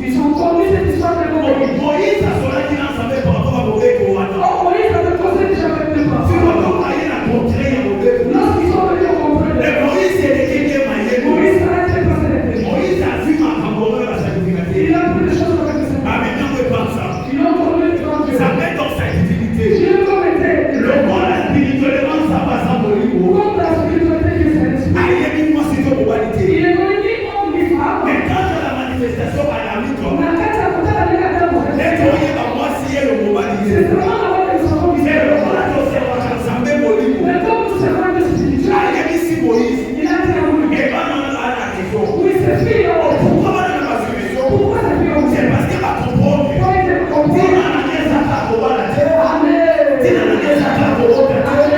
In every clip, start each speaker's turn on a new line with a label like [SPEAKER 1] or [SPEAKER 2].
[SPEAKER 1] Ils ont connu cette histoire de Moïse.
[SPEAKER 2] Moïse a son attitude ensemble par rapport à Moïse.
[SPEAKER 1] Moïse avait posé déjà avec le
[SPEAKER 2] Si
[SPEAKER 1] passé.
[SPEAKER 2] on a parlé à contrer à Moïse.
[SPEAKER 1] Lorsqu'ils sont venus au comprendre,
[SPEAKER 2] Mais Moïse c'est le quelqu'un maillé.
[SPEAKER 1] Moïse a été passé les péchés.
[SPEAKER 2] Moïse a vu ma campagne à sa divinité.
[SPEAKER 1] Il a pris des choses avec le Seigneur.
[SPEAKER 2] Ah, maintenant on parle ça.
[SPEAKER 1] Ils ont connu le temps de Dieu.
[SPEAKER 2] Ça met dans sa divinité.
[SPEAKER 1] Dieu commettait
[SPEAKER 2] Le monde spirituellement ça va sans Moïse.
[SPEAKER 1] comme la spiritualité qui s'est respectée.
[SPEAKER 2] Ah, il y a une moi c'est une globalité.
[SPEAKER 1] Il est connu comme les femmes.
[SPEAKER 2] Mais quand la manifestation à la mythe,
[SPEAKER 1] On a quatre à côté de la Ligue à
[SPEAKER 2] les croyants à moi si elle est
[SPEAKER 1] c'est
[SPEAKER 2] globalisée.
[SPEAKER 1] vraiment la bonne raison.
[SPEAKER 2] C'est le monde qui s'est rassemblé Moïse.
[SPEAKER 1] Mais comme nous sommes dans le spirituel,
[SPEAKER 2] Ah, il y a ici Moïse.
[SPEAKER 1] il a dit à nous,
[SPEAKER 2] Et pas dans la question.
[SPEAKER 1] oui, c'est fille,
[SPEAKER 2] Pourquoi pas dans la question?
[SPEAKER 1] pourquoi c'est fille?
[SPEAKER 2] C'est parce qu'elle va comprendre.
[SPEAKER 1] Pourquoi il est
[SPEAKER 2] Si
[SPEAKER 1] compris?
[SPEAKER 2] on a des attaques au bas de la terre,
[SPEAKER 1] Amen.
[SPEAKER 2] si on a des attaques au haut de la terre,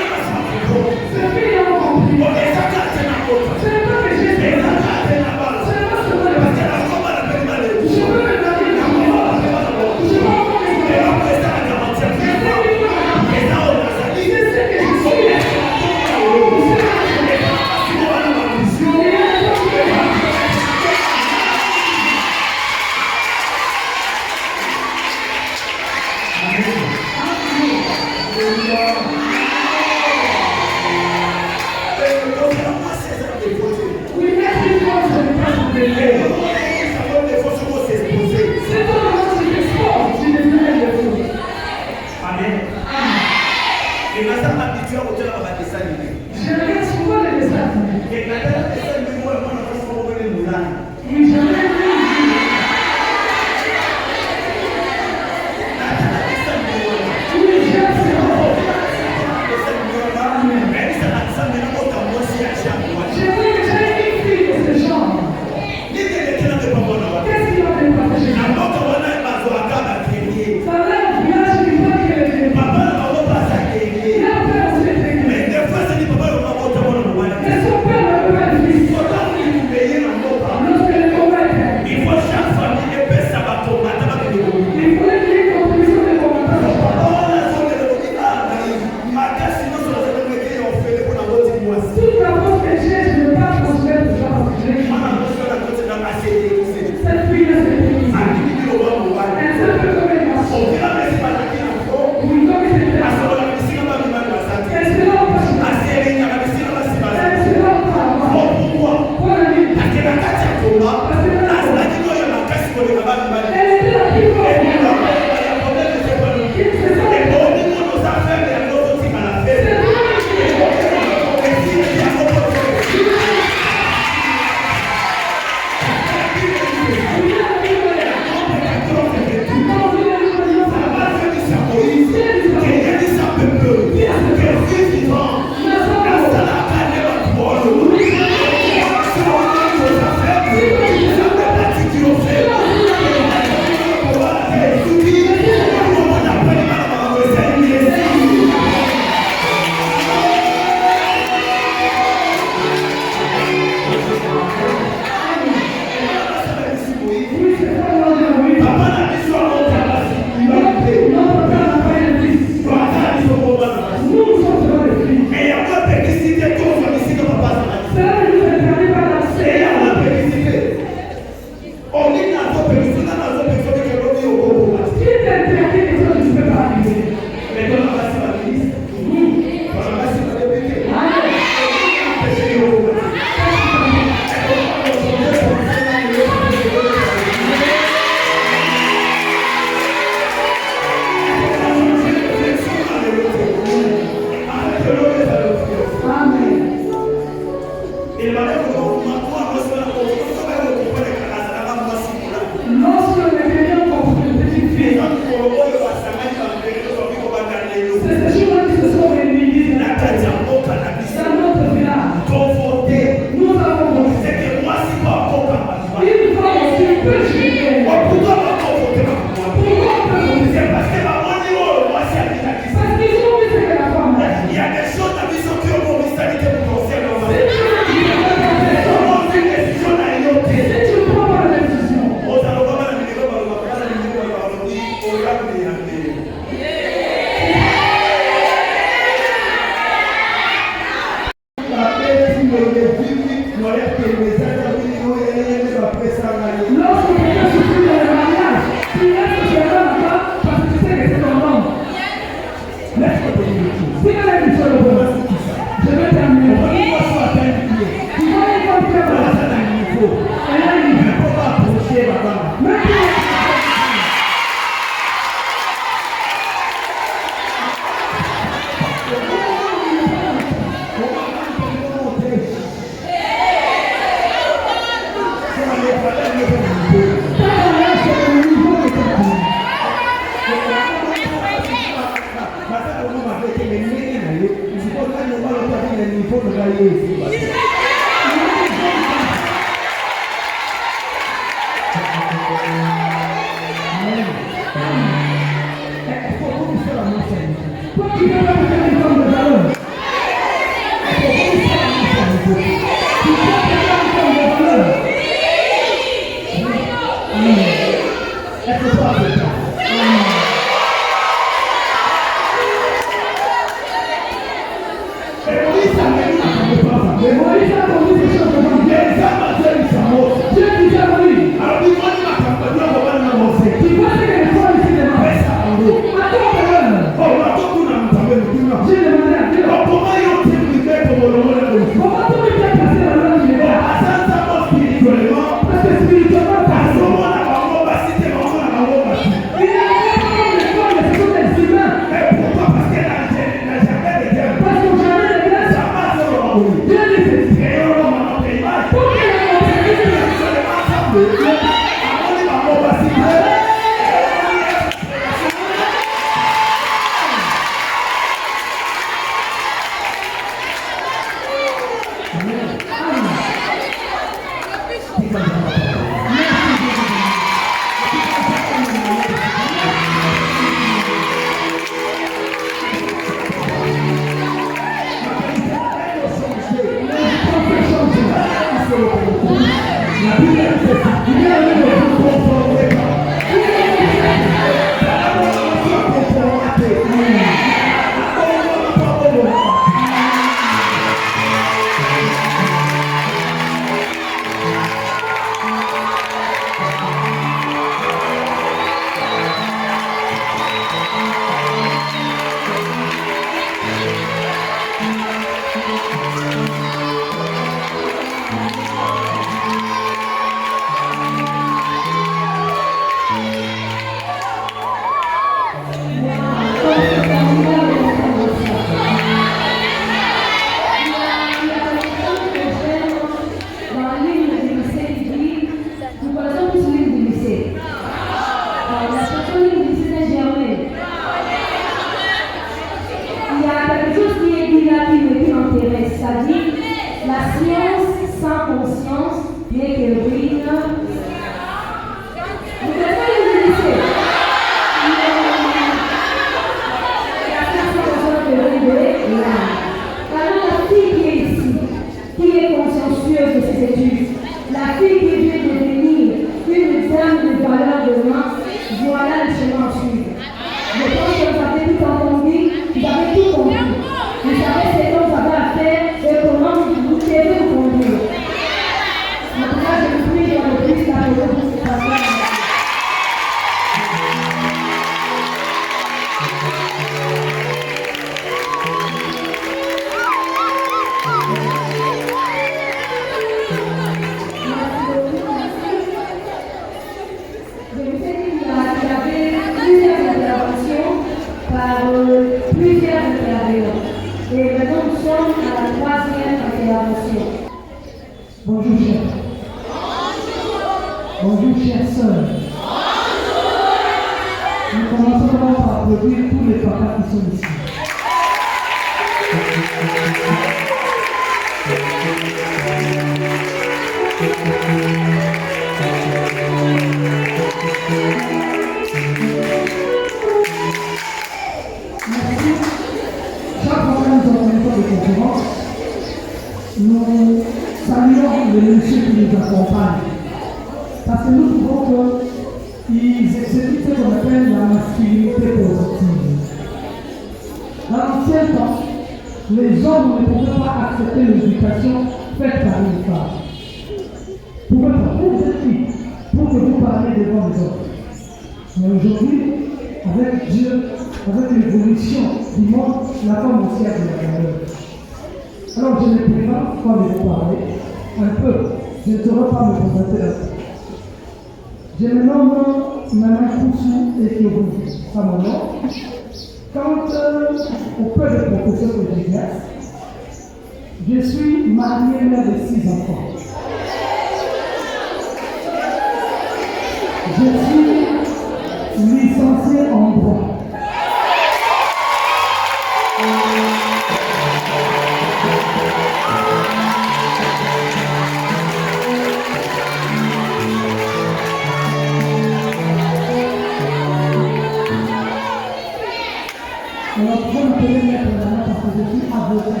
[SPEAKER 3] On va prendre un peu de mettre la main parce que je suis avocat.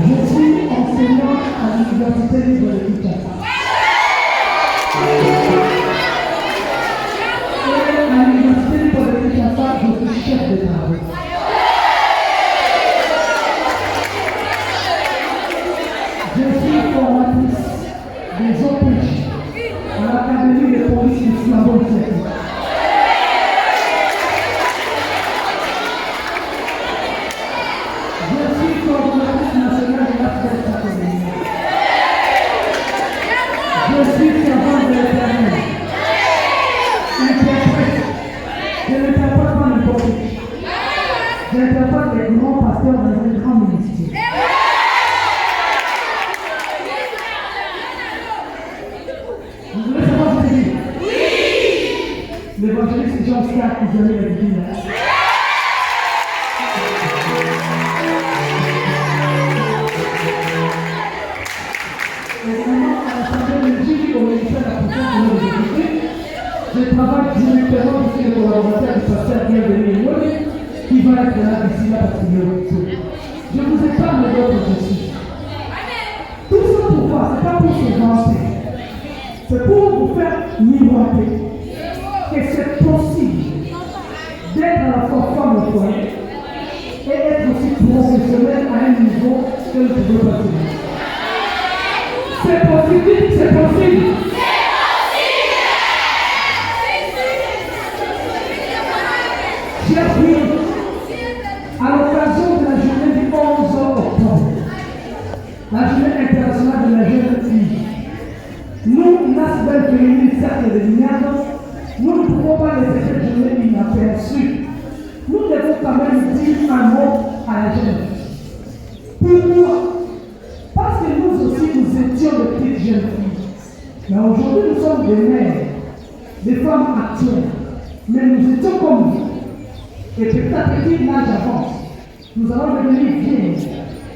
[SPEAKER 3] Je suis enseignant à l'Université libre de Kinshasa. Et à l'Université libre de Kinshasa, je suis chef de travaux. Je suis formatrice des OPJ à l'Académie de police de Slavo-Tchèque. Je suis coordonnatrice nationale de l'Afrique catholique. Je suis servante de l'Éternel. Interprète. Je n'interprète pas n'importe qui. J'interprète les grands pasteurs dans un grand ministère. Vous voulez savoir ce que je dis? Oui! L'évangéliste Jean Scar qui vient de la Bible. Je travaille directement avec le collaborateur du pasteur Bienvenu qui va être là ici là parce qu'il est au feu. Je vous épargne d'autres aussi. Tout ça pourquoi? Ce n'est pas pour se vanter. C'est pour vous faire miroiter que c'est possible d'être à la fois femme au foyer et être aussi professionnel à un niveau que vous pouvez passer. C'est possible, c'est possible. Chers filles, à l'occasion de la journée du 11 octobre, la journée internationale de la jeune fille, nous, Nasbel Féminine Cercle de Lignano, nous ne pouvons pas laisser cette journée inaperçue. Nous devons quand même dire un mot à la jeune fille. Pourquoi? Parce que nous aussi, nous étions de petites jeunes filles. Mais aujourd'hui, nous sommes des mères, des femmes actuelles. Mais nous étions comme vous. Et petit à petit, l'âge avance. Nous allons devenir vieilles.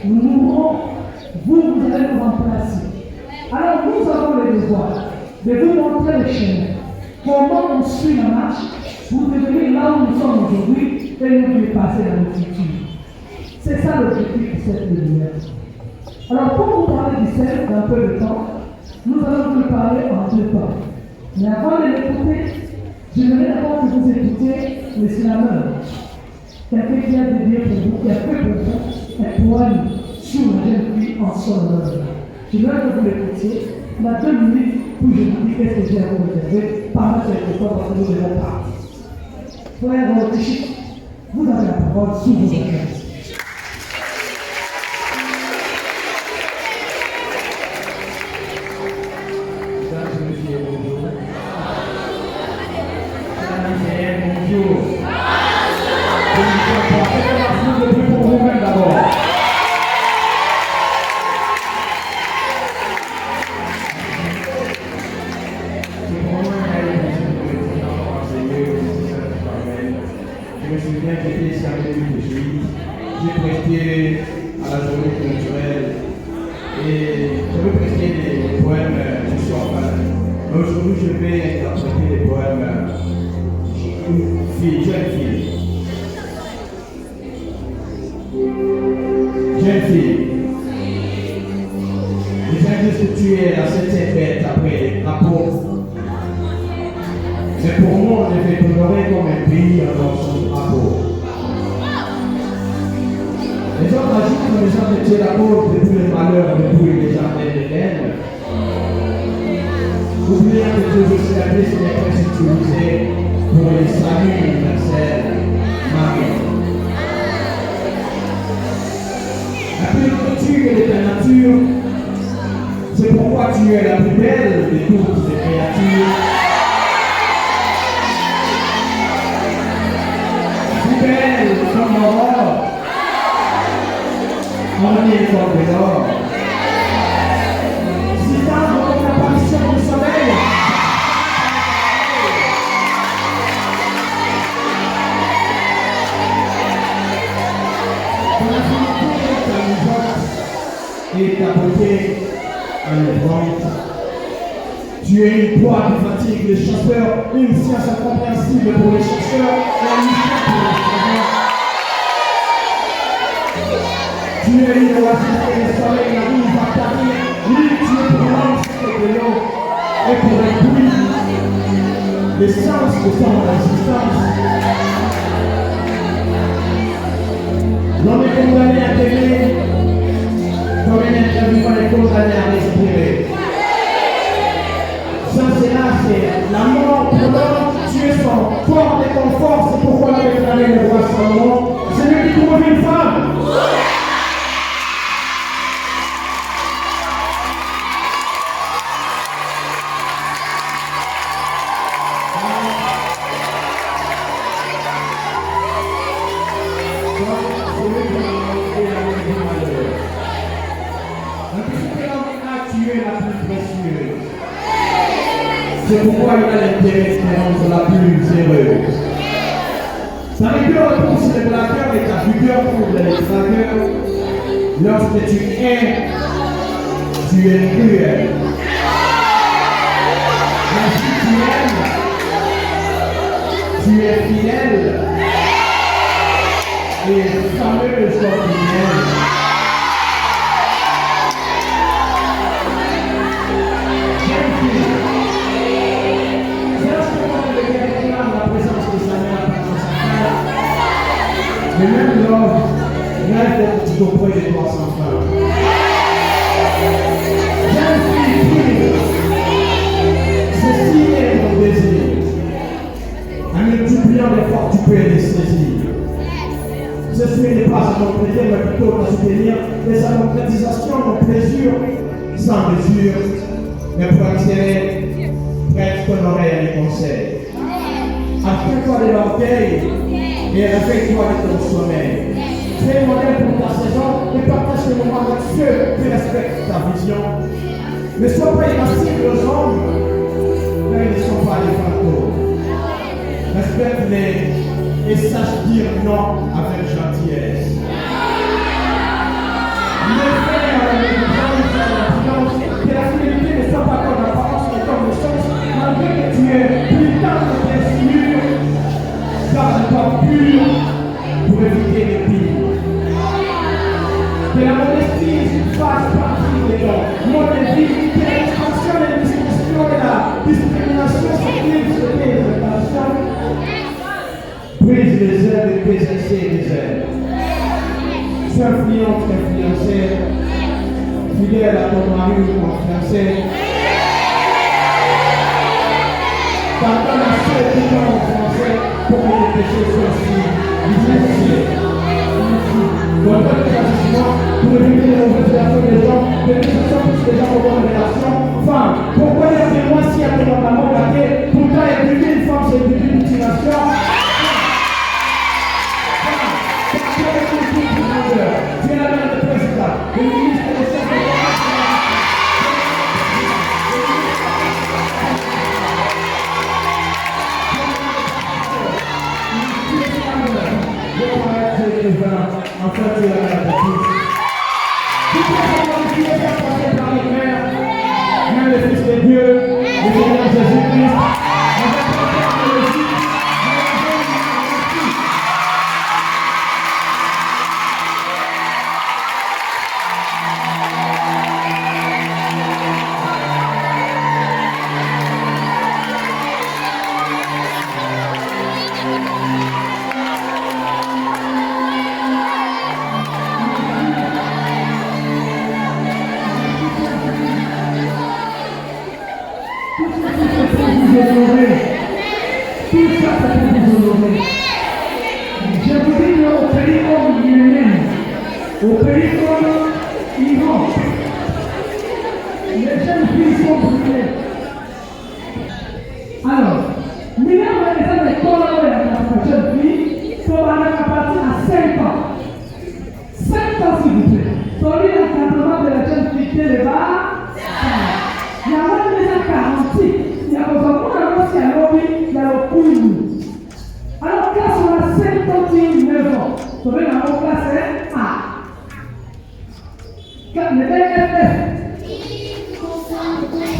[SPEAKER 3] Nous mourrons. Vous allez nous remplacer. Alors, nous avons le devoir de vous montrer le chemin. Comment on suit la marche pour devenir là où nous sommes aujourd'hui et nous dépasser dans le futur. C'est ça l'objectif de cette lumière. Alors, pour vous parler du cercle dans un peu de temps, nous allons vous parler en deux temps. Mais avant de l'écouter, j'aimerais d'abord que vous écoutiez le slameur. Quelqu'un qui a dédié pour vous, qui a fait pour vous un poème sur la jeune fille en son honneur. Je voudrais que vous l'écoutiez. On a 2 minutes où je vous dis qu'est-ce que j'ai à vous réserver pendant cette fois parce que nous devons partir. Frère Rotichi, vous avez la parole sous vos adresses.
[SPEAKER 4] Bonjour. Faites pour vous-même d'abord. Je me souviens que j'étais chargé de Jésus. J'ai prêté à la journée culturelle et j'avais prêté des poèmes du soir. Mais aujourd'hui, je vais interpréter des poèmes jeune fille. Jeune fille. Les indices que tu es à cette fête après la pauvre. C'est pour moi, on devait t'honorer comme un pays dans son drapeau. Les autres ajoutent que les gens de tuer la pauvre depuis le malheur, depuis les jardins de laine. Oubliant que Dieu aussi a dit ce n'est pas utilisé pour les saluts universels, Marie. La plus grande nature est de ta nature, c'est pourquoi tu es la plus belle de toutes les créatures. Plus belle comme l'aurore, ornée comme de l'or. Si tard dans l'apparition du soleil, et ta beauté enlèvrante. Tu es une proie qui fatigue les chasseurs, une science incompréhensible pour les chercheurs et un mystère pour les savants. Tu es une oasis et le soleil n'arrive à t'arriver. Oui, tu es pour l'homme, c'est de l'eau et pour les pluies. L'essence de ton existence. L'homme est condamné à t'aimer, comme un être vivant est condamné à respirer. Ça c'est là, c'est la mort pour l'homme, tu es son force et ton force, c'est pourquoi il a déclaré le roi Salomon. C'est lui qui trouve une femme. C'est pourquoi il a l'intérêt d'espérance la plus heureuse. Sa rigueur repousse les blagueurs et ta vigueur trouble les dragueurs. Lorsque tu es cruel. Mais si tu aimes, tu es fidèle et fameuse comme tu aimes. Mais même l'homme rêve d'être toujours près de toi sans fin. Jeune fille, ceci est mon désir. En multipliant l'effort, tu peux les saisir. Ceci n'est pas à mon plaisir, mais plutôt à soutenir les sa concrétisation, mon plaisir, sans mesure, mais pour accélérer, prête ton oreille à mes conseils. Apprends-toi de l'orgueil et réveille-toi de ton sommeil. Fais un modèle pour ta saison et partage ce moment avec ceux qui respectent ta vision. Ne sois pas irascible aux hommes, mais ils ne sont pas les fantômes. Respecte-les et sache dire non avec gentillesse. Ne fais avec les gens que la fidélité ne soit pas comme l'apparence mais comme le sens, malgré que tu es plus tard que tes sûr. Garde-toi pur pour éviter les pires. Que la modestie fasse partie des dons. Modestie, que l'expansion et la discussion et la discrimination s'appliquent sur tes relations. Brise les ailes et tes excès des ailes. Sois influente, influencée, fidèle à ton mari ou ton fiancé. Pardonne à ceux qui t'ont offensé pour que les péchés soient si difficiles. Donne-toi le jugement pour éviter les mauvaises relations des gens, de toute façon, puisque les gens ont bonne relation. Femme, pourquoi y a-t-il moi si à ton maman gâté, pourtant éduquer une femme, c'est éduquer une mutilation. Tu es la mère de président, le ministre des chefs de l'État. En fait, tu es la mère de tous. Toutes les gens qui sont passés par les mères, même le Fils de Dieu, le Seigneur Jésus-Christ, avec la technologie, tout ça, ça peut vous honorer. Je vous dis qu'au pays comme Yémen, au pays comme Iran, les jeunes filles sont brûlées. Alors, Miriam va les faire collaborer avec la jeune fille pour aller à partir à 5 ans. 5 ans, s'il vous plaît. Celui l'encadrement de la jeune fille qui est le bas, il y a moins de 46. Il y a besoin de aussi à l'objet, il y a le couille. Alors, classe, on a 59 ans. Vous savez, la classe est A.
[SPEAKER 3] Le BFF,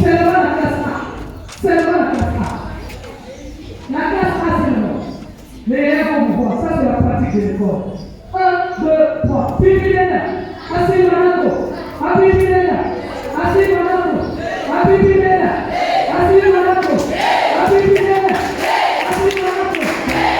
[SPEAKER 3] seulement la classe A. Seulement la classe A. La classe A seulement. Les élèves vont voir, ça c'est la pratique de l'école. 1, 2, 3. Pipinena. Assis Manako. Apipinena. Assis Manako. Apipinena. Assis Manako. Apipinena. Assis Manako. Apipinena.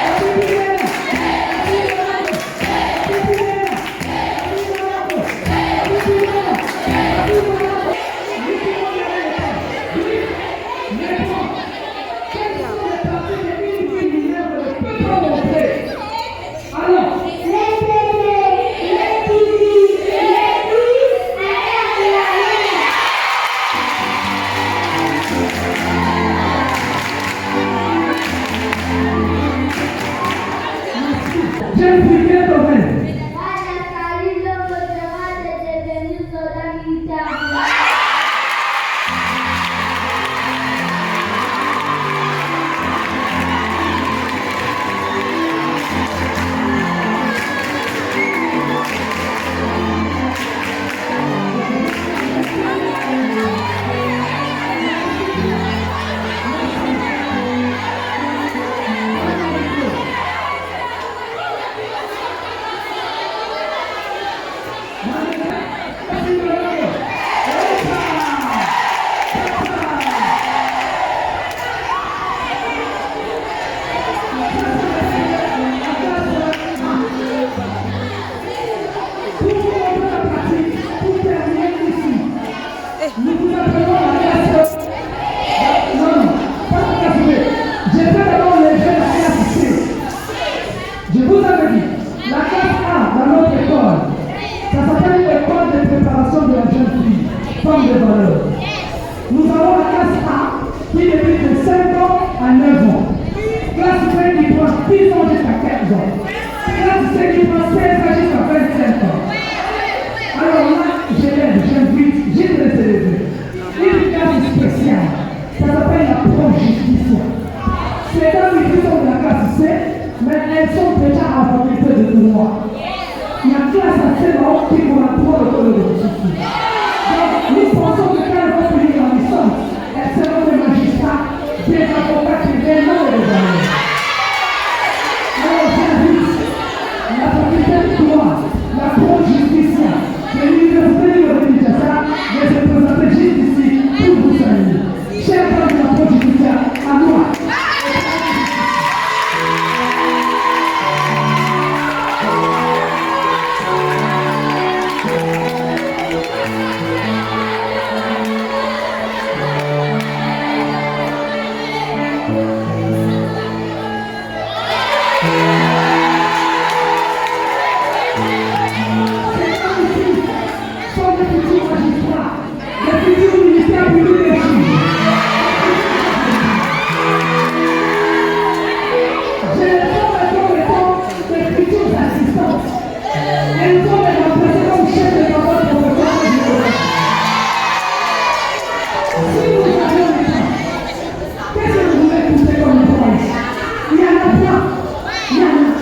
[SPEAKER 3] Nous avons la classe A qui débute de 5 ans à 9 ans. Classe B qui prend 10 ans jusqu'à 15 ans. Classe C qui prend 16 ans jusqu'à 25 ans. Alors là, j'invite, j'ai les élèves. Une classe spéciale, ça s'appelle la pro-justice. Ces dames qui sont de la classe C, mais elles sont déjà en faculté de droit. La classe A, c'est là qui vont la pro de justice. Nous pensons que quand elles vont finir la licence, elles seront des magistrats, des avocats privés, non des avocats. Alors j'invite la faculté de droit, la pro-justice, de l'université de Kinshasa, de se présenter juste ici pour vous saluer. Chers femmes de la pro-justice, à moi. Il y en a plein.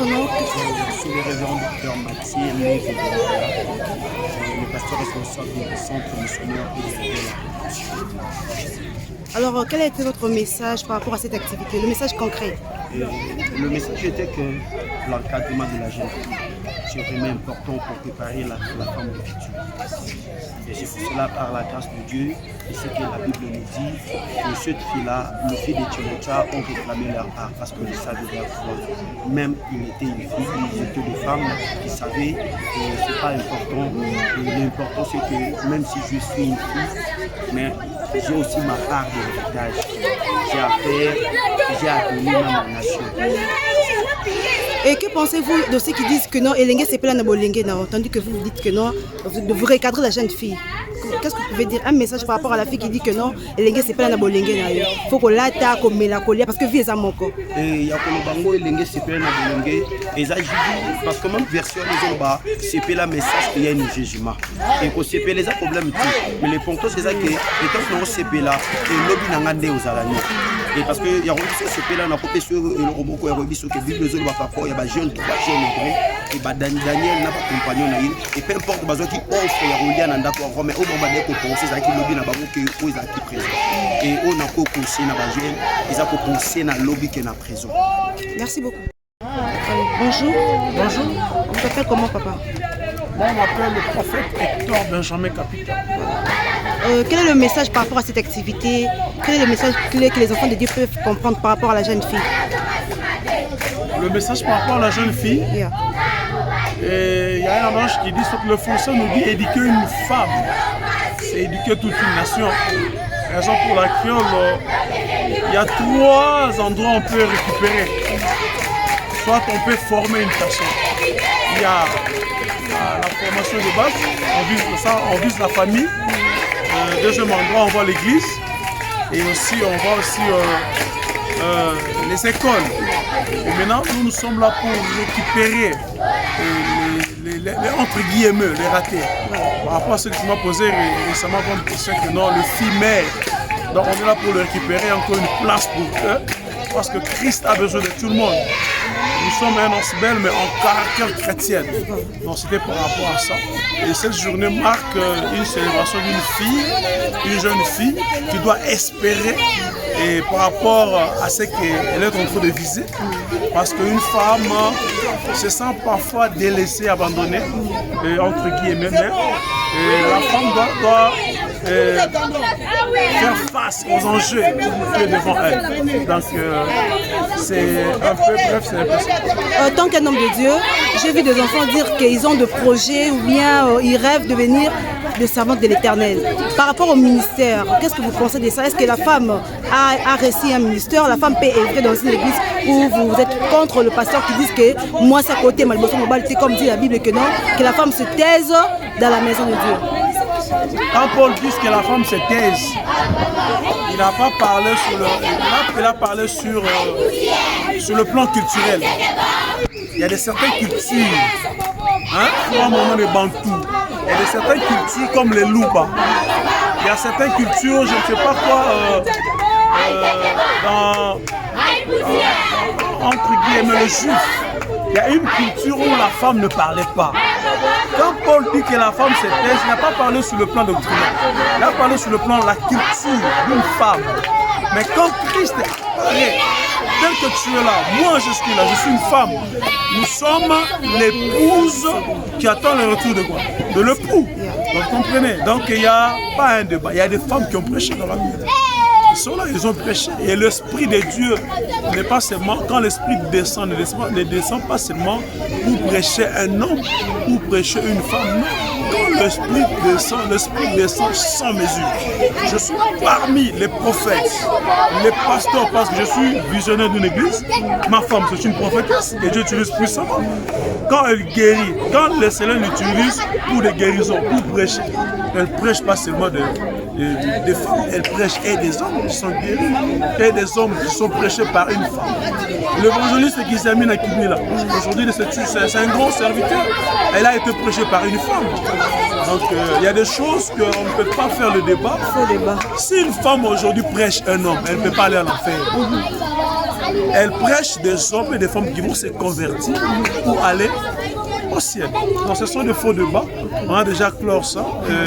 [SPEAKER 5] Votre nom?
[SPEAKER 6] Je suis le révérend docteur Mathieu Moué, le pasteur responsable du centre missionnaire de la.
[SPEAKER 5] Alors, quel a été votre message par rapport à cette activité, le message concret?
[SPEAKER 6] Le message était que l'encadrement de la jeune fille, c'est vraiment important pour préparer la femme du futur. Et c'est pour cela, par la grâce de Dieu, et ce que la Bible nous dit, que cette fille-là, le fils de Timothée, ont réclamé leur part parce que ils savaient leur foi. Même il était une fille, ils étaient des femmes qui savaient, et c'est pas important. L'important c'est que même si je suis une fille, mais j'ai aussi ma part de héritage. J'ai à faire, j'ai à donner à ma nation.
[SPEAKER 5] Et que pensez-vous de ceux qui disent que non, Elenge c'est plein de Bolenge, tandis que vous dites que non, de vous recadrer la jeune fille? Qu'est-ce que vous pouvez dire? Un message par rapport à la fille qui dit que non, Elenge c'est plein de Bolenge. Il faut qu'on l'attaque, qu'on mélacolie, parce que vie est à mon corps.
[SPEAKER 6] Et il y a que le bango Elenge c'est plein de Bolenge. Et ça, parce que même version les autres, c'est plein de message qu'il y a un jugement. Et que c'est plein de problèmes. Mais le point c'est ça que, étant que c'est plein là, et lobby n'a pas aux araignées. Et parce qu'il y a ce pays là, on a coupé sur le robot qui a remis sur le Bible, il y a des jeunes, 3 jeunes, et Daniel n'a pas compagnon, et peu importe les qui offrent, il y a un d'accord, mais au moment où on pense, c'est qu'il lobby n'a pas qui est présent. Et on a pas conseillé dans les jeunes, ils ont conseillé dans le lobby qui est en prison.
[SPEAKER 5] Merci beaucoup. Bonjour.
[SPEAKER 7] Bonjour.
[SPEAKER 5] On s'appelle comment, papa?
[SPEAKER 7] Moi, on m'appelle le prophète Hector Benjamin Capita.
[SPEAKER 5] Quel est le message par rapport à cette activité? Quel est le message clé que les enfants de Dieu peuvent comprendre par rapport à la jeune fille?
[SPEAKER 7] Le message par rapport à la jeune fille,
[SPEAKER 5] Yeah.
[SPEAKER 7] et il y a un adage qui dit que le français nous dit éduquer une femme, c'est éduquer toute une nation. Raison pour laquelle il y a 3 endroits où on peut récupérer. Soit on peut former une personne. Il y a la formation de base, on vise la famille. Deuxième endroit, on voit l'église. Et aussi, on voit aussi les écoles. Et maintenant, nous sommes là pour récupérer les entre guillemets, les ratés. Par rapport à ce que tu m'as posé récemment comme question que non, le fille-mère. Donc on est là pour le récupérer, encore une place pour eux. Parce que Christ a besoin de tout le monde. Nous sommes un Osbel, mais en caractère chrétien. Donc c'était par rapport à ça. Et cette journée marque une célébration d'une fille, une jeune fille qui doit espérer et par rapport à ce qu'elle est en train de viser. Parce qu'une femme se sent parfois délaissée, abandonnée, entre guillemets. Et la femme doit faire face aux enjeux qui est devant elle. Donc c'est un peu bref, c'est l'impression.
[SPEAKER 5] Tant qu'un homme de Dieu, j'ai vu des enfants dire qu'ils ont des projets ou bien ils rêvent de devenir des servantes de l'Éternel. Par rapport au ministère, qu'est-ce que vous pensez de ça? Est-ce que la femme a réussi un ministère? La femme peut œuvrer dans une église où vous êtes contre le pasteur qui dit que moi c'est à côté, c'est comme dit la Bible que non, que la femme se taise dans la maison de Dieu.
[SPEAKER 7] Quand Paul dit que la femme se taise, il n'a pas parlé il a parlé sur le plan culturel. Il y a certaines cultures, comme on a les Bantous, il y a certaines cultures comme les Louba. Il y a certaines cultures, je ne sais pas quoi, entre guillemets, le juif. Il y a une culture où la femme ne parlait pas. Quand Paul dit que la femme se taise, il n'a pas parlé sur le plan doctrinal. Il a parlé sur le plan de la culture d'une femme. Mais quand Christ apparaît, tel que tu es là, moi je suis là, je suis une femme. Nous sommes l'épouse qui attend le retour de quoi? De l'époux. Vous comprenez? Donc il n'y a pas un débat. Il y a des femmes qui ont prêché dans la Bible. Ils sont là, ils ont prêché. Et l'Esprit de Dieu n'est pas seulement, quand l'Esprit descend, ne descend pas seulement pour prêcher un homme, pour prêcher une femme. Non. Quand l'Esprit descend sans mesure. Je suis parmi les prophètes, les pasteurs, parce que je suis visionnaire d'une église. Ma femme, c'est une prophétesse et Dieu utilise puissamment. Quand elle guérit, quand le Seigneur l'utilise pour des guérisons, pour prêcher, elle ne prêche pas seulement des femmes, elle prêche et des hommes qui sont guéris, et des hommes qui sont prêchés par une femme. L'évangéliste qui s'est mis à Kibila, aujourd'hui c'est un grand serviteur, elle a été prêchée par une femme. Donc il y a des choses qu'on ne peut pas faire le débat. Si une femme aujourd'hui prêche un homme, elle ne peut pas aller à l'enfer. Elle prêche des hommes et des femmes qui vont se convertir pour aller au ciel. Donc ce sont des faux débats. On a déjà clore ça.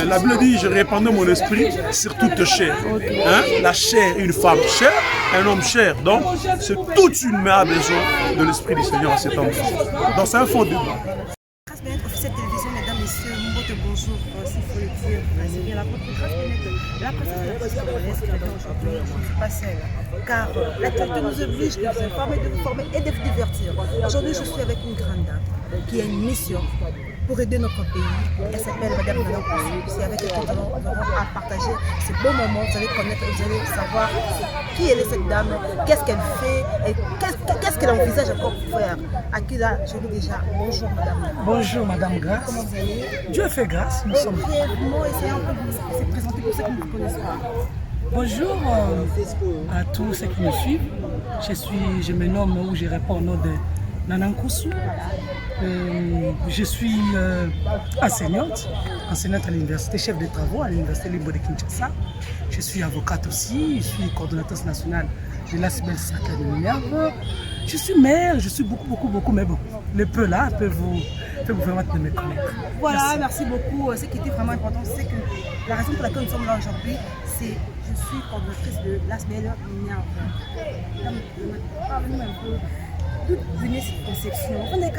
[SPEAKER 7] La Bible dit, je répandais mon esprit sur toute chair. Hein? La chair, une femme chère, un homme cher. Donc c'est toute une mère a besoin de l'esprit du Seigneur à cet enfant. Donc c'est un faux débat.
[SPEAKER 5] Officiel télévision, mesdames, messieurs, bonjour, s'il faut le dire, c'est bien la princesse de la presse congolaise qui est aujourd'hui, je ne suis pas seule, car l'actualité nous oblige de vous informer, de vous former et de vous divertir. Aujourd'hui, je suis avec une grande dame qui a une mission pour aider notre pays. Elle s'appelle Madame Nana Okossou. C'est avec elle que nous allons partager ce beau moment. Vous allez connaître, vous allez savoir qui elle est cette dame, qu'est-ce qu'elle fait et qu'est-ce qu'elle envisage encore pour faire. À qui là, je dis déjà bonjour Madame.
[SPEAKER 3] Bonjour Madame Grâce.
[SPEAKER 5] Comment vous allez?
[SPEAKER 3] Dieu fait grâce, nous sommes.
[SPEAKER 5] Brièvement, essayez un peu de se présenter pour ceux qui ne vous connaissent pas.
[SPEAKER 3] Bonjour à tous ceux qui me suivent. Je me nomme ou je réponds au nom de Nana Okossou. Je suis enseignante à l'université, chef de travaux à l'université libre de Kinshasa. Je suis avocate aussi, je suis coordonnatrice nationale de l'ASBEL Sacré de Minerve. Je suis mère, je suis beaucoup, mais bon, le peu là peut vous permettre de me connaître.
[SPEAKER 5] Voilà, merci beaucoup. Ce qui était vraiment important, c'est que la raison pour laquelle nous sommes là aujourd'hui, c'est je suis coordonnatrice de l'ASBEL Minerve. Parlez-nous un peu. D'où venait cette conception? On a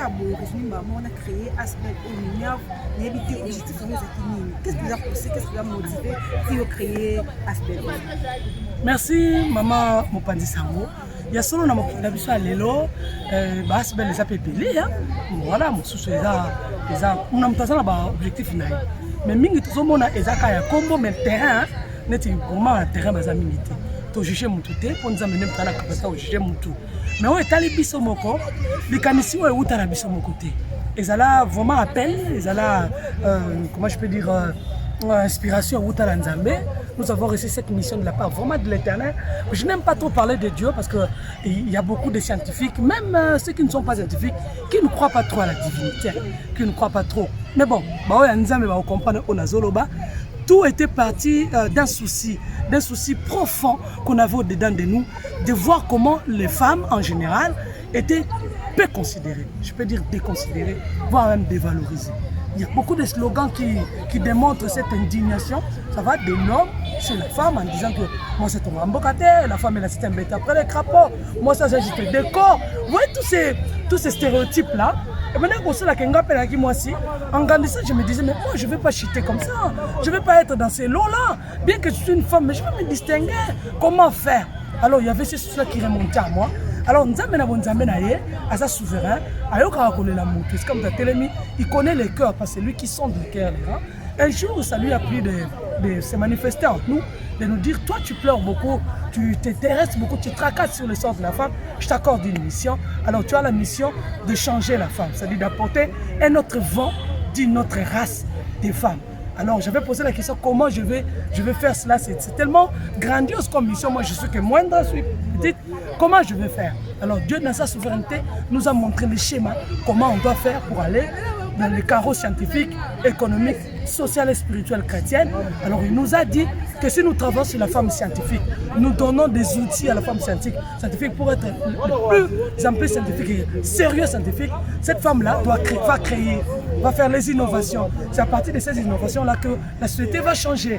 [SPEAKER 5] créé Asbel au Minerve, on a habité objectif de nos activités. Qu'est-ce qui vous a poussé, qu'est-ce qui vous a motivé pour créer Asbel?
[SPEAKER 3] Merci maman Mopandi Sango. Il y a solo na biso ya lelo Asbel les a pépélé voilà mosusu eza on mutaza na ba objectif na ye. Mais mingi tozomona ezaka ya kombo mais terrain neti vraiment terrain baza mingi te. To juger mutu te pour nous amener dans la capacité de juger mutu. Mais on est allé biso moko, les canisiers ont été à biso moko te. Ils allaient vraiment appel, ils allaient comment je peux dire inspiration au Nzambe. Nous avons reçu cette mission de la part vraiment de l'Éternel. Je n'aime pas trop parler de Dieu parce qu'il y a beaucoup de scientifiques, même ceux qui ne sont pas scientifiques, qui ne croient pas trop à la divinité, qui ne croient pas trop. Mais bon, Nzambe va comprendre Onazoloba. Tout était parti d'un souci profond qu'on avait au-dedans de nous, de voir comment les femmes en général étaient peu considérées, je peux dire déconsidérées, voire même dévalorisées. Il y a beaucoup de slogans qui démontrent cette indignation. Ça va de l'homme chez la femme en disant que moi c'est ton ambocataire, la femme elle a c'est un bête après les crapauds, moi ça j'ai juste le décor. Vous voyez tous ces stéréotypes là. Et maintenant qu'on sait la Kenga Penaki moi aussi, en grandissant je me disais mais moi je ne vais pas chuter comme ça, je ne vais pas être dans ces lots là, bien que je suis une femme mais je vais me distinguer. Comment faire? Alors il y avait ces choses-là qui remontaient à moi. Alors Nzambe na ye, asa souverain, ayoka connaît la moto. C'est comme Telemi, il connaît les cœurs parce que c'est lui qui sonde le cœur. Un jour, ça lui a pris de se manifester entre nous, de nous dire, toi tu pleures beaucoup, tu t'intéresses beaucoup, tu tracasses sur le sort de la femme, je t'accorde une mission. Alors tu as la mission de changer la femme, c'est-à-dire d'apporter un autre vent d'une autre race de femmes. Alors j'avais posé la question, comment je vais faire cela? C'est tellement grandiose comme mission, moi je suis que moindre, je suis petite, comment je vais faire? Alors Dieu dans sa souveraineté nous a montré le schéma, comment on doit faire pour aller dans les carreaux scientifiques, économiques, sociales et spirituelles chrétiennes. Alors il nous a dit que si nous travaillons sur la femme scientifique, nous donnons des outils à la femme scientifique pour être le plus ampli scientifique et sérieux scientifique, cette femme-là va créer, va faire les innovations. C'est à partir de ces innovations-là que la société va changer.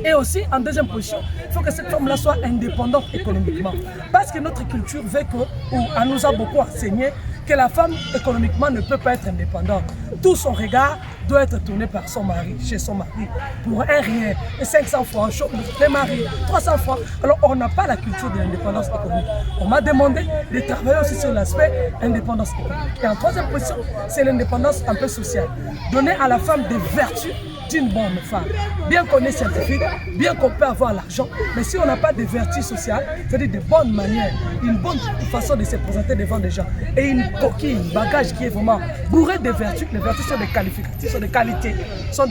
[SPEAKER 3] Et aussi, en deuxième position, il faut que cette femme-là soit indépendante économiquement. Parce que notre culture veut que, ou on nous a beaucoup enseigné, que la femme économiquement ne peut pas être indépendante. Tout son regard doit être tourné par son mari, chez son mari, pour un rien, et 500 francs, les maris, 300 francs. Alors on n'a pas la culture de l'indépendance économique. On m'a demandé de travailler aussi sur l'aspect indépendance économique. Et en troisième position, c'est l'indépendance un peu sociale. Donner à la femme des vertus d'une bonne femme. Bien qu'on est scientifique, bien qu'on peut avoir l'argent, mais si on n'a pas de vertus sociales, c'est-à-dire de bonnes manières, une bonne façon de se présenter devant des gens, et une coquille, un bagage qui est vraiment bourré de vertus, les vertus sont des qualificatifs, sont des qualités, sont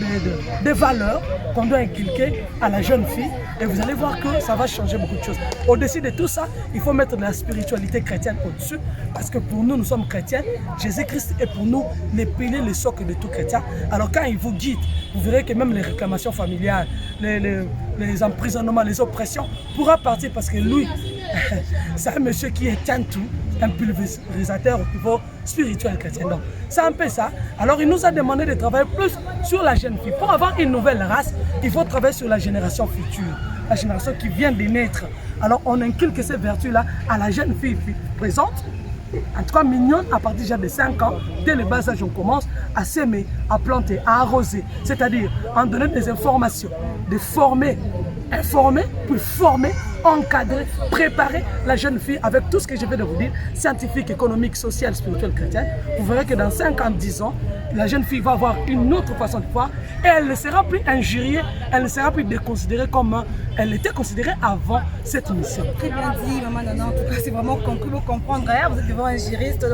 [SPEAKER 3] des valeurs qu'on doit inculquer à la jeune fille, et vous allez voir que ça va changer beaucoup de choses. Au-dessus de tout ça, il faut mettre de la spiritualité chrétienne au-dessus, parce que pour nous, nous sommes chrétiens, Jésus-Christ est pour nous les piliers, les socles de tout chrétien. Alors quand il vous guide, vous verrez que même les réclamations familiales, les emprisonnements, les oppressions pourra partir parce que lui C'est un monsieur qui est un tout, un pulvérisateur au niveau spirituel chrétien. Donc, c'est un peu ça. Alors, il nous a demandé de travailler plus sur la jeune fille. Pour avoir une nouvelle race, il faut travailler sur la génération future, la génération qui vient de naître. Alors, on inculque ces vertus-là à la jeune fille présente. En tout cas, mignonne, à partir déjà de 5 ans, dès le bas âge, on commence à s'aimer, à planter, à arroser. C'est-à-dire, en donnant des informations, de former, informer, puis former, encadrer, préparer la jeune fille avec tout ce que je vais de vous dire, scientifique, économique, social, spirituel, chrétien. Vous verrez que dans 5 ans, 10 ans, la jeune fille va avoir une autre façon de voir et elle ne sera plus injuriée, elle ne sera plus déconsidérée comme elle était considérée avant cette mission.
[SPEAKER 5] Très bien dit, maman Nana. En tout cas, c'est vraiment compris pour comprendre. Vous êtes devant un juriste,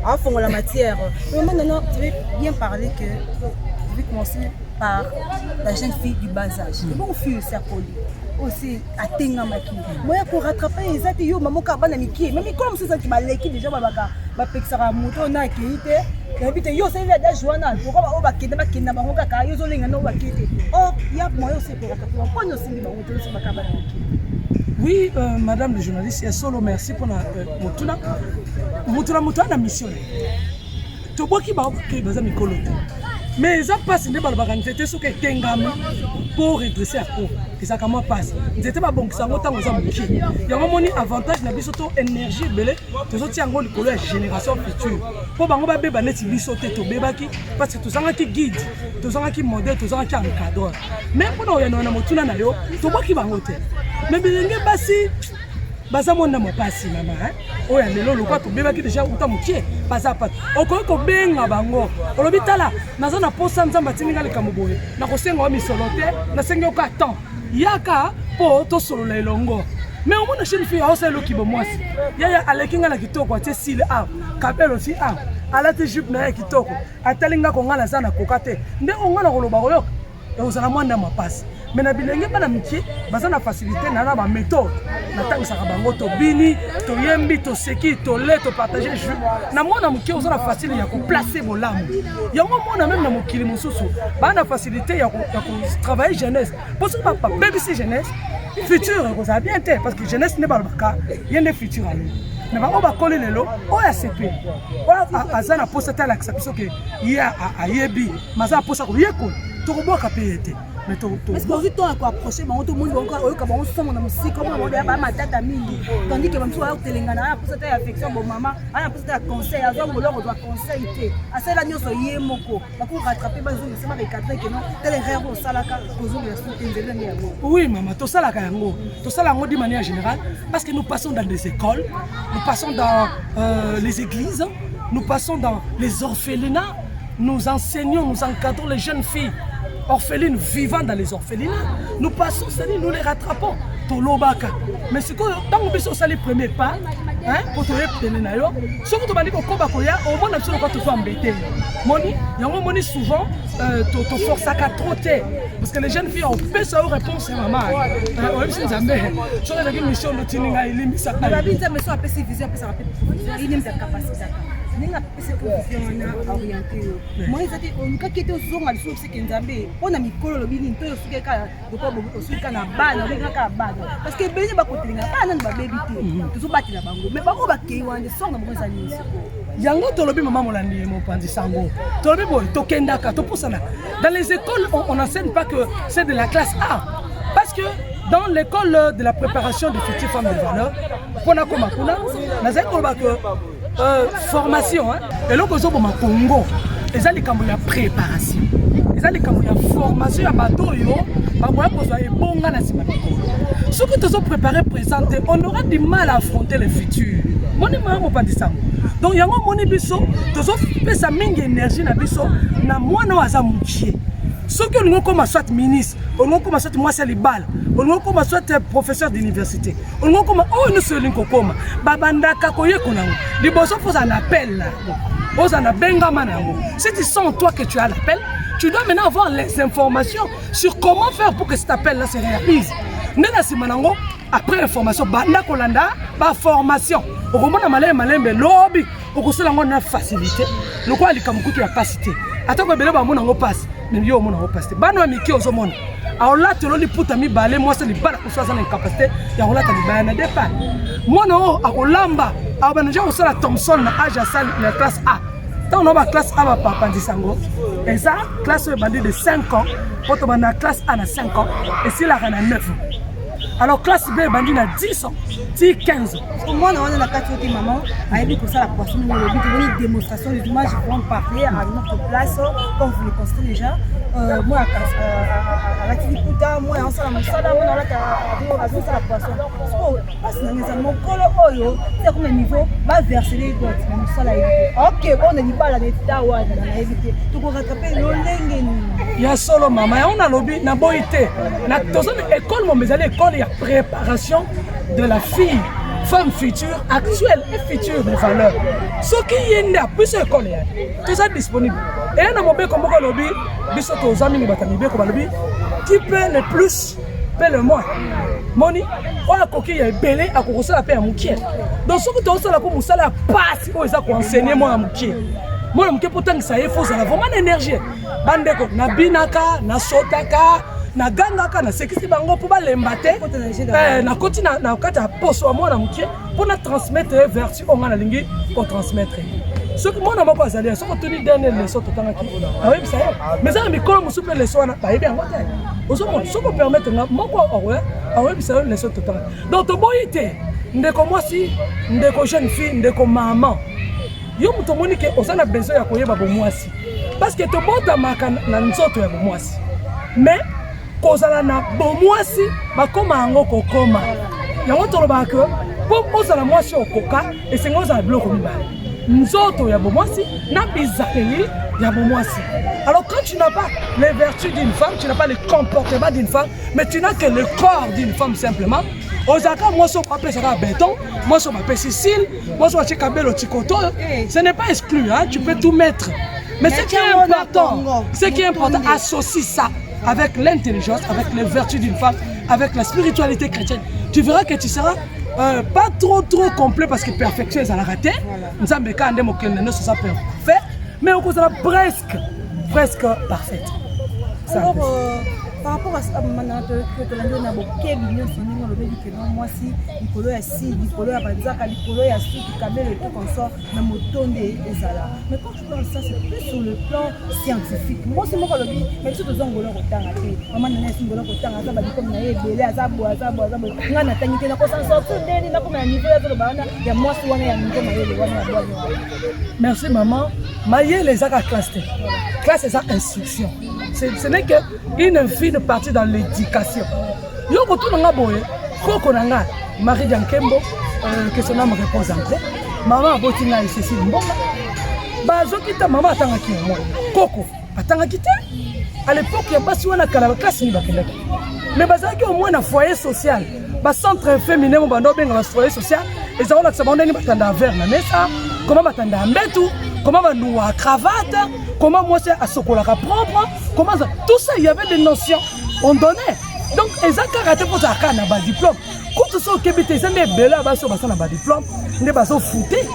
[SPEAKER 5] à fond la matière. Maman Nana, tu veux bien parler que je vais commencer par la jeune fille du bas âge. C'est bon, fille, c'est poli. Aussi à tenga maki moi pour rattraper les athées yo maman ka bana miki même comme c'est ça qui m'a léqué déjà babaka ba pexara moto na kéité et puis yo c'est là joana pourquoi ba kenda ba kenda bango kaka yo zo lenga no ba kité oh ya moi aussi pour rattraper on peut aussi ba moto sur baka bana miki.
[SPEAKER 3] Oui, madame le journaliste, et solo merci pour la motuna na mission. To boki ba ke baza mikolo. Mais ça passe ne balba kan tete so ke tengami pour redresser à court. Et ça comment passe. C'était pas bon que ça ngota ngoza muki. Ya moni avantage na biso to énergie belé to zo tiango likolo ya génération future. Po bango ba beba neti biso te to bebaki parce que to zanga ki guide, to zanga ki modèle, to zanga ki encadreur. Mais pour no ya na motuna na yo, to boki bango te. Mais bilenge basi baza mona mopasi mama oya lelo lokwa to bebaki déjà uta mukie baza pat okoki ko benga bango olobi tala naza na posa nzamba tininga likambo boye na kosenga wa misolo te na sengi oka temps yaka po to solo la elongo mais au moins jeune fille a oselo kibo mwasi yaya alekinga na kitoko atie sile a kapelo aussi a alate jupe na ya kitoko atalinga ko ngala sana kokate nde ongana koloba koyoka ozala mwana mapasi. Mais na bilenge bana miki baza na facilité na ba méthode na tangisa bango to bini to yembi to seki to le to partager jus na mona miki oza na facile ya ko placer bolamu yango mona même na mokili mosusu bana facilité ya ko travailler jeunesse parce que papa baby c'est jeunesse futur ko ça bien té parce que jeunesse ne balbaka yende futur ali mais ba oba coller lelo oya CP oya azana posa tala kisapiso ke ya ayebi maza posa ko yeko to boka payete. Mais est-ce que vous êtes approché tout le monde na musique comme on ba matata mingi tandis que même soit telengana pour cette affection bon maman ana pour cette conseil azon on doit conseiller à cela nyoso yemoko pour rattraper bazo c'est ma recadrer que non tel erreur au salaka poser la soutenir yango. Oui maman to salaka yango de manière générale parce que nous passons dans des écoles, nous passons dans les églises, nous passons dans les orphelinats, nous enseignons, nous encadrons les jeunes filles orphelines vivant dans les orphelinats, nous passons, c'est-à-dire nous les rattrapons. Tolobaka. Mais c'est que tant que nous sommes les premiers pas, pour te répéter, ce que tu vas dire au Kobakoya, au moins, nous sommes tous embêtés. Moni, il y a un moment souvent, tu forces à trotter. Parce que les jeunes filles ont fait ça aux réponses à maman. Oui, c'est ça. Mais je suis une mission de Tininga, il est ça. Il y a une mission à PC visée, après ça rappelle. Il y a une capacité. Ninga pese professionnel orienté moi ezati onka kete osonga liso sike nzambe ona mikolo lobini nto yosuke ka doko bobo osuka na bana linga ka bana parce que beni ba kotelinga bana ba baby te tuzo batila bango mais bango ba kei wande songa mo ezali nisi yango tolobi mama molandi mo pandi sango tolobi boy tokendaka to pusana dans les écoles on enseigne pas que c'est de la classe A parce que dans l'école de la préparation des futures femmes de valeur pona koma kuna na zeko ba que formation et là que zo boma Congo ezali kambo ya préparation ezali kambo ya formation ya bato yo ba moya ko za ebonga na sima mikolo ce que tu as préparé présenter on aura du mal à affronter le futur moni mo pandi sango donc yango moni biso to zo pesa mingi énergie na biso na mwana wa za mukie ce que nous comme soit ministre on comme soit moi c'est libal on comme soit professeur d'université on comme nous se linko koma babandaka koyeko nango liboso faut un appel là ozana benga manango si tu sens toi que tu as l'appel tu dois maintenant avoir les informations sur comment faire pour que cet appel là se réalise nena simanango après information banda kolanda ba formation okomona malembe lobby okosala ngo na facilité lokwa likamukutu ya capacité atako beleba mona ngo passe mais yo mona ngo passe bana miki ozomona alors là tu l'as pour t'ami balé moi c'est les balles pour choisir l'incapacité et alors là tu as les départ moi non à Olamba à Benja on la Thompson na âge à salle la classe A tant on a classe A va pas sango et ça classe bandit de 5 ans pour tu la classe A na 5 ans et si la reine a 9 ans. Alors classe B bandit na 10 ans 10 15
[SPEAKER 5] moi on a la carte de maman avec pour ça la poisson nous le but une démonstration des images vont parler à notre place comme vous le constatez déjà moi à la Tiputa moi en salle moi dans la poisson parce que nous avons colo oyo c'est comme niveau va verser les dots même ça là OK on n'est pas là d'état ou na éviter tout pour rattraper le lengeni
[SPEAKER 3] ya solo mama on a lobby na boité na tozone école mon bezali école ya préparation de la fille femme future actuelle et future de valeur ce qui est a plus école tout ça disponible et na mobé comme ko lobby biso to zami ni batami be ko lobby qui paie le plus paie le moins moni on a coquille ya belé a ko sala paie ya mukie donc ce que to sala ko musala passe ko eza ko enseigner moi ya mukie moi mukie pourtant ça il faut ça vraiment énergie bandeko na binaka na sotaka na gangaka na sekisi bango pour balemba te na koti na kata poso mwana mukie pour na transmettre vertu on na lingi pour transmettre ce que moi na moko azali ce que tuni dernier leçon totanga ki ah oui ça mais ça mikolo musupe leçon na ba yebi yango te ozo mo ce que permettre na moko owe ah oui ça leçon totanga donc to boyite ndeko mwasi ndeko jeune fille ndeko maman yo muto moni ke osana besoin ya koyeba bo mwasi parce que to bota maka na nzoto ya bo mwasi mais kozala na bomwasi bakoma yango kokoma yango toloba ke po ozala mwasi okoka esengo ozala biloko mibale nzoto ya bomwasi na bizaleli ya bomwasi. Alors quand tu n'as pas les vertus d'une femme, tu n'as pas le comportement d'une femme, mais tu n'as que le corps d'une femme simplement. Ozaka moi so papé sera béton, moi so papé Cécile, moi so chika belo tikoto, ce n'est pas exclu hein, tu peux tout mettre. Mais ce qui est important, associe ça avec l'intelligence, avec les vertus d'une femme, avec la spiritualité chrétienne. Tu verras que tu seras pas trop complet parce que perfection est à la raté. Nous avons des cas de parfait, mais on sera presque parfaite.
[SPEAKER 5] Alors, par rapport à ça, maintenant que l'on a beaucoup de moi si Nicolo est si Nicolo a Banzaka Nicolo est si qui camère et tout comme ça dans mon ton des Ezala. Mais quand je parle de ça, c'est plus sur le plan scientifique. Moi c'est moi qui le dis, mais tout aux Angolais au temps raté. Maman n'a pas Angolais au temps raté, bah comme n'a belé azabo. N'a n'a tani que n'a pas sans sortir d'elle, n'a pas un niveau de le bana. Il y a moi qui on est à niveau maillé le bana.
[SPEAKER 3] Merci maman. Maillé les a classés. Classe c'est ça instruction. Ce n'est qu'une fine partie dans l'éducation. Yo retourne nga boye, koko nanga Marie Diankembo que son âme repose en paix. Maman botinga et Cécile Mbonga. Bazo kita maman atanga ki moi. Koko atanga kité. À l'époque ya basi wana kala classe ni bakenda. Mais bazaki au moins na foyer social. Ba centre féminin mo bando benga foyer social. Et ça on a sabonné ni batanda vers na mesa, comment batanda mbetu, comment bandoua cravate, comment moi c'est à sokolaka propre, comment ça tout ça il y avait des notions on donnait. Donc, ils ont karaté pour ça un diplôme. Quand ils sont Québec, ils ont des belles diplôme, ils sont foutés.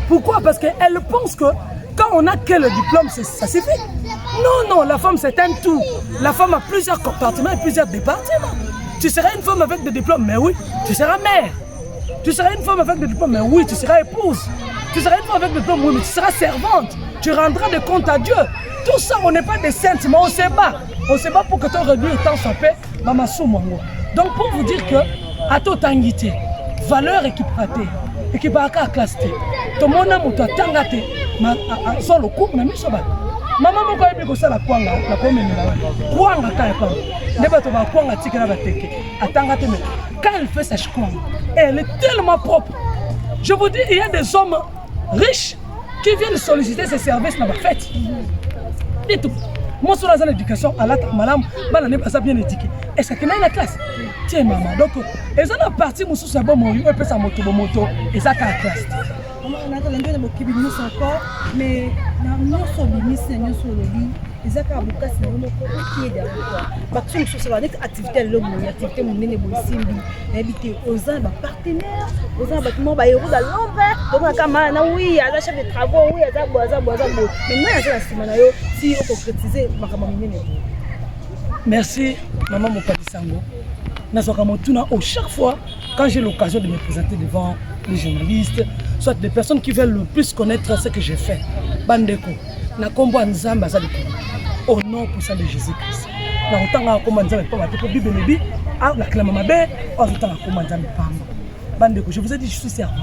[SPEAKER 3] Pourquoi? Parce qu'elles pensent que quand on a que le diplôme, ça suffit. Non, la femme c'est un tout. La femme a plusieurs compartiments et plusieurs départements. Tu seras une femme avec des diplômes, mais oui, tu seras mère. Tu seras une femme avec des diplômes, mais oui, tu seras épouse. Tu seras une femme avec des diplômes, oui, mais tu seras servante. Tu rendras des comptes à Dieu. Tout ça, on n'est pas des saintes, mais on se bat. On se bat pour que ton revenu tant soit paix. Donc pour vous dire que à tout tangité, valeur équiparaka à classe T. Tout le monde a muta tangate, sur le couple na misoba. Maman moko yebi ko sala kwanga na komemela. Kwanga ka pa. Ndeba to ba kwanga tikela ba teke. Atangate mais quand elle fait sa kwanga, elle est tellement propre. Je vous dis, il y a des hommes riches qui viennent solliciter ces services dans la fête. Et tout. Moi, sur la éducation, à la madame, elle n'est pas bien éduquée. Et ça qui est la classe. Tiens, maman. Donc, ils ont parti, ils sont bon, ils ont sa moto, et ça qui est la classe.
[SPEAKER 5] On a encore, mais nous sommes les accords de casse, nous sommes qui est derrière. Parce que nous sommes activité activité habiter aux partenaires, aux bâtiments, héros dans l'envers, donc à oui, à la chef de travaux, oui, à mais moi, si on concrétiser, merci.
[SPEAKER 3] maman Mopadisango, chaque fois quand j'ai l'occasion de me présenter devant les journalistes, soit des personnes qui veulent le plus connaître ce que j'ai fait. Bandeko, na kombo nzamba za likolo. Au nom puissant de Jésus-Christ. Na otanga kombo nzamba pa mateko bibenebi, a la klama mabe, o otanga kombo nzamba pamba. Bandeko, je vous ai dit je suis servante.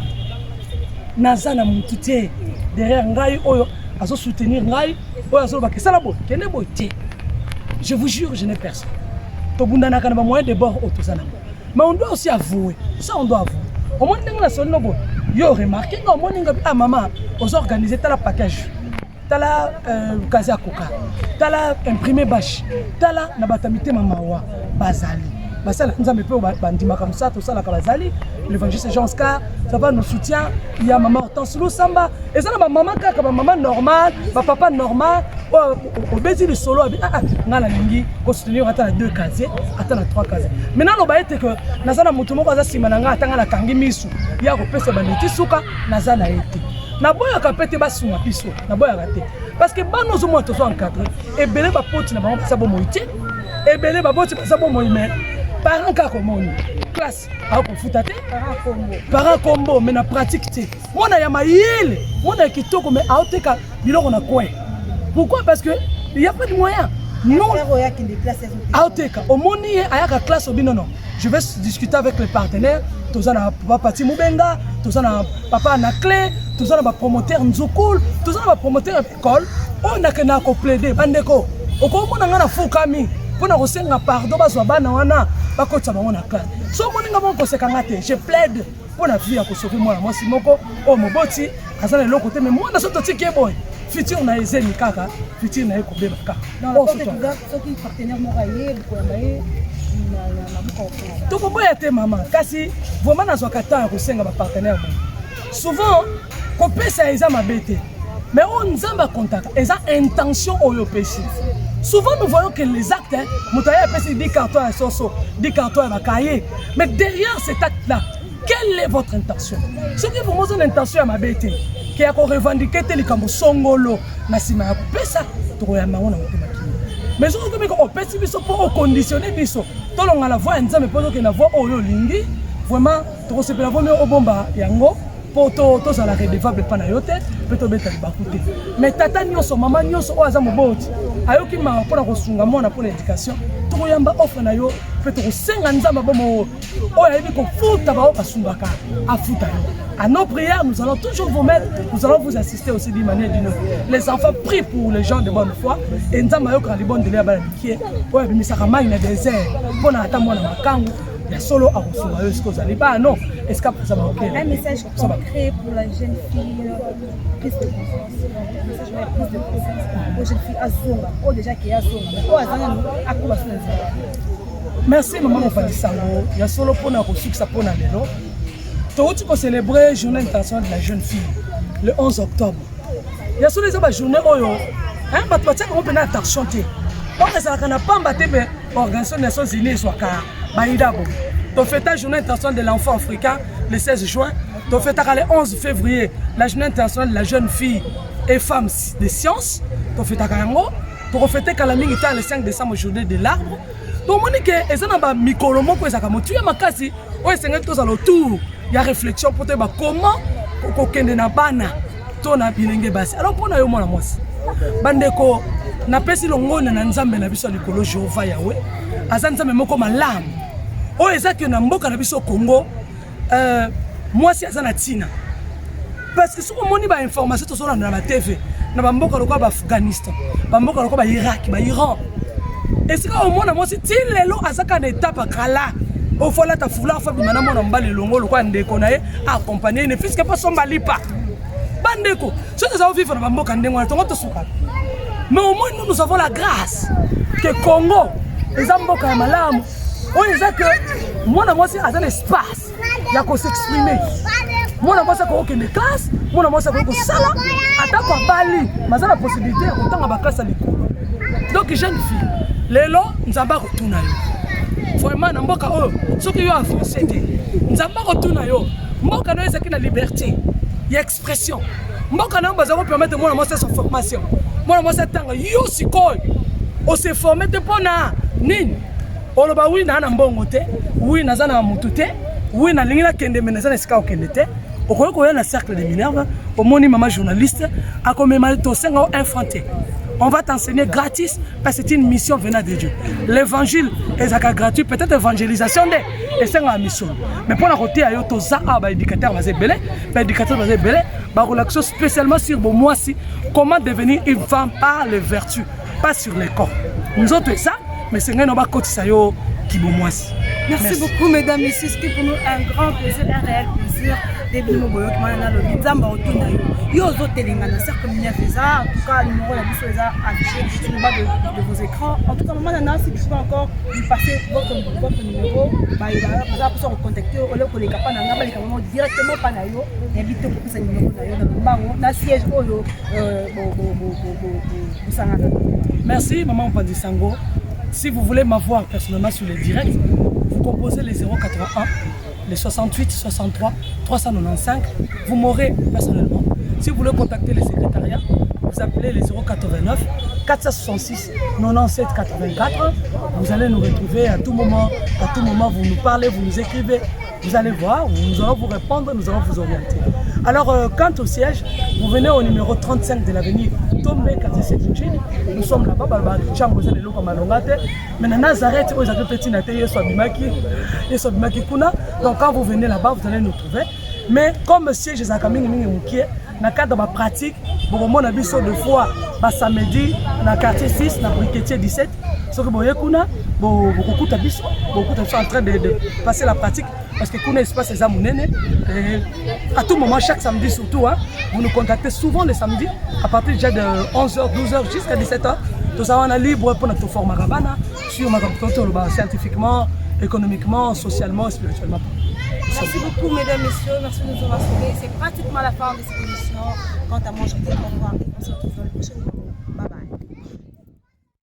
[SPEAKER 3] Nazana mututie derrière ngai oyo azo soutenir ngai, oyo azo ba kesala bo, kene bo ti. Je vous jure, je n'ai personne. Tobundana kana ba moyen de bord autozana. Mais on doit aussi avouer, ça on doit avouer. Au moins dans la zone no yo remarqué au moins ah maman, on organiser la package. Tala kazi ya coca. Tala imprimé bâche. Tala na batamité mamawa bazali. Basala nzambe pe bandima comme ça tout ça la bazali. L'évangile Jean Oscar, ça va nous soutient. Il y a maman Hortense Samba. Et ça ma maman kaka ma maman normale, ma papa normal. Au bêtis le solo nga la lingi ko soutenir ata 2 casiers, ata 3 casiers. Maintenant lo ba ete que nazana mutu moko za simana nga atanga na kangi misu. Ya ko pesa banditi suka nazana ete. Na boya ka pete ba sunga piso, na boya raté. Parce que ba nous mo to so encadré. Et belé ba poti na ba sa bo moiti. Et belé ba poti sa bo moime. Parents ka ko moni. Classe a ko futate parents combo mais na pratique te. Mona ya mayele, mona kitoko mais a oteka biloko na coin. Pourquoi? Parce que il n'y a pas de moyens. Non. Au moni ayaka classe obi non. Je vais discuter avec les partenaires. Tous na papa Timubenga, tous na papa na clé, tous na promoteur Nzukul, tous na promoteur école. On a que na ko plaider bandeko. Oko mona ngana fukami. Pour na kosenga pardon bazwa bana wana bakotsa bango na classe. So moni ngamo ko sekanga te. Je plaide pour na vie ya ko sauver moi mwasi moko o moboti azana le côté mais moi na soto tiké boy. Futur na ezeni kaka, futur na ekobeba kaka.
[SPEAKER 5] Dans le Portugal, ceux qui partenaires moraillés, boye na
[SPEAKER 3] to boya te maman, kasi vraiment nazo kata ko senga ba partenaire. Souvent ko pesa eza mabete. Mais on nzamba contact, eza intention oyo pesi. Souvent nous voyons que les actes moutaya pesi 10 cartons à soso, 10 cartons à cahier. Mais derrière cet acte là, quelle est votre intention? Ce qui vraiment une intention à mabete. Qui a revendiqué tel comme songolo na sima ya pesa to ya mango na motema kini mais on comme ko pesi biso pour conditionner biso to longa la voix nzambe pour que na voix oyo lingi vraiment to se pela voix o bomba yango pour to ça la redevable pa na yote peut to beta ba côté mais tata nyonso mama nyonso o aza moboti ayoki ma pour ko sunga mona pour l'éducation to yamba offre na yo peut to senga nzamba bomo o ya bi ko futa ba o kasungaka afuta yo. À nos prières, nous allons toujours vous mettre, nous allons vous assister aussi d'une manière d'une autre. Les enfants prient pour les gens de bonne foi. Et nous avons les bonnes de l'air qui pour le désert. Pour attendre la makangu, il y a solo à recevoir. Est-ce que vous allez pas? Non. Est-ce que ça va ok?
[SPEAKER 5] Un message concret pour la jeune fille, plus de confiance. Un message plus de confiance aux jeunes filles à Zonga, ou déjà qui est à Zonga, à quoi
[SPEAKER 3] merci maman Mopadisango. Il y a solo pour nous reçu que ça pour nous. Nous avons célébré la journée internationale de la jeune fille le 11 octobre. Il y a souvent des journées où on peut attention. Donc, ça n'a pas battu l'Organisation des Nations Unies. On fait la journée internationale de l'enfant africain le 16 juin. On fait le 11 février la journée internationale de la jeune fille et femme de sciences. On fait le 5 décembre, journée de l'arbre. Donc, on dit que les gens ont mis autour. Il y a réflexion pour te dire comment kokende na bana to na bilenge basi. Alors pour na yo mwana mwasi. Bandeko na pesi longona na nzambe na biso likolo Jehova Yahweh. Aza nzambe moko malamu. O ezaki na mboka na biso Congo mwasi aza na tina. Parce que soki omoni ba information to so na ba TV na ba mboka lokwa ba Afghanistan, ba mboka lokwa ba Irak, ba Iran. Et c'est quand omona mwasi ti lelo azaka na étape kala. Au fond là ta foulard fa bimana mona mbali longo lokwa ndeko na ye accompagner ne fiske pas somba lipa bandeko so nous avons vivre na mboka ndengo na tongo to suka mais au moins nous avons la grâce que Congo les mboka ya malamu o eza que mwana mwasi a un espace ya ko s'exprimer mwana mwasi ko okende classe mwana mwasi ko sala atako bali mazana possibilité ko tanga ba classe likolo donc jeune fille lelo nzamba ko tuna yo vraiment na mboka oyo soki yo avancé te nzamba kotuna yo mboka na ezaki na liberté ya expression mboka na baza ko permettre mwana mwasi sa formation mwana mwasi tanga yo sikoy o se former te pona nini oloba oui na mbongo te oui naza na mutu te oui na lingina kende menaza na sika okende te okoyoko ya na cercle de Minerve omoni mama journaliste akomema to senga infanté. On va t'enseigner gratis parce que c'est une mission venant de Dieu. L'évangile est gratuit, peut-être évangélisation et c'est une mission. Mais pour la côté, il y a un éducateur relaxation spécialement sur moi si comment devenir une femme par les vertus, pas sur les corps. Nous autres ça, mais c'est un côté ça qui bon moi.
[SPEAKER 5] Merci beaucoup mesdames et messieurs, c'était pour nous un grand plaisir, un réel plaisir. Début nous voyons comment on a le Nzamba autour de nous. Yo autres téléngana cercle minière ça, en tout cas le numéro la mission est affiché sur le bas de vos écrans. En tout cas maman Nana si tu peux encore lui passer votre numéro, bah il va pour se recontacter au lieu que les capables n'en pas directement pas nayo, invite pour ce numéro nayo dans na siège oyo
[SPEAKER 3] Merci maman Pandisango. Si vous voulez m'avoir personnellement sur les directs, vous composez les 081, les 68, 63, 395. Vous m'aurez personnellement. Si vous voulez contacter le secrétariat, vous appelez les 089 466 97 84. Vous allez nous retrouver à tout moment. À tout moment, vous nous parlez, vous nous écrivez. Vous allez voir, nous allons vous répondre, nous allons vous orienter. Alors, quant au siège, vous venez au numéro 35 de l'avenue Tombe Katissetini. Nous sommes là-bas, mais Nazareth, vous avez petit Kuna. Donc, quand vous venez là-bas, vous allez nous trouver. Mais comme siège, dans le cadre de ma pratique, vous avez vu deux fois, samedi, dans le quartier 6, dans le briquetier 17. Ce que vous voyez, beaucoup de en train de passer la pratique. Parce que Kuna espace les amounene. À tout moment, chaque samedi surtout, hein, vous nous contactez souvent le samedi, à partir déjà de 11h, 12h jusqu'à 17h. Tout ça, on est libre pour notre format Rabana, sur ma scientifiquement, économiquement, socialement, spirituellement.
[SPEAKER 5] Merci beaucoup mesdames, messieurs, merci de nous avoir suivis. C'est pratiquement la fin de cette émission. Quant à moi, je vous dis au revoir et on se retrouve dans le prochain vidéo. Bye bye.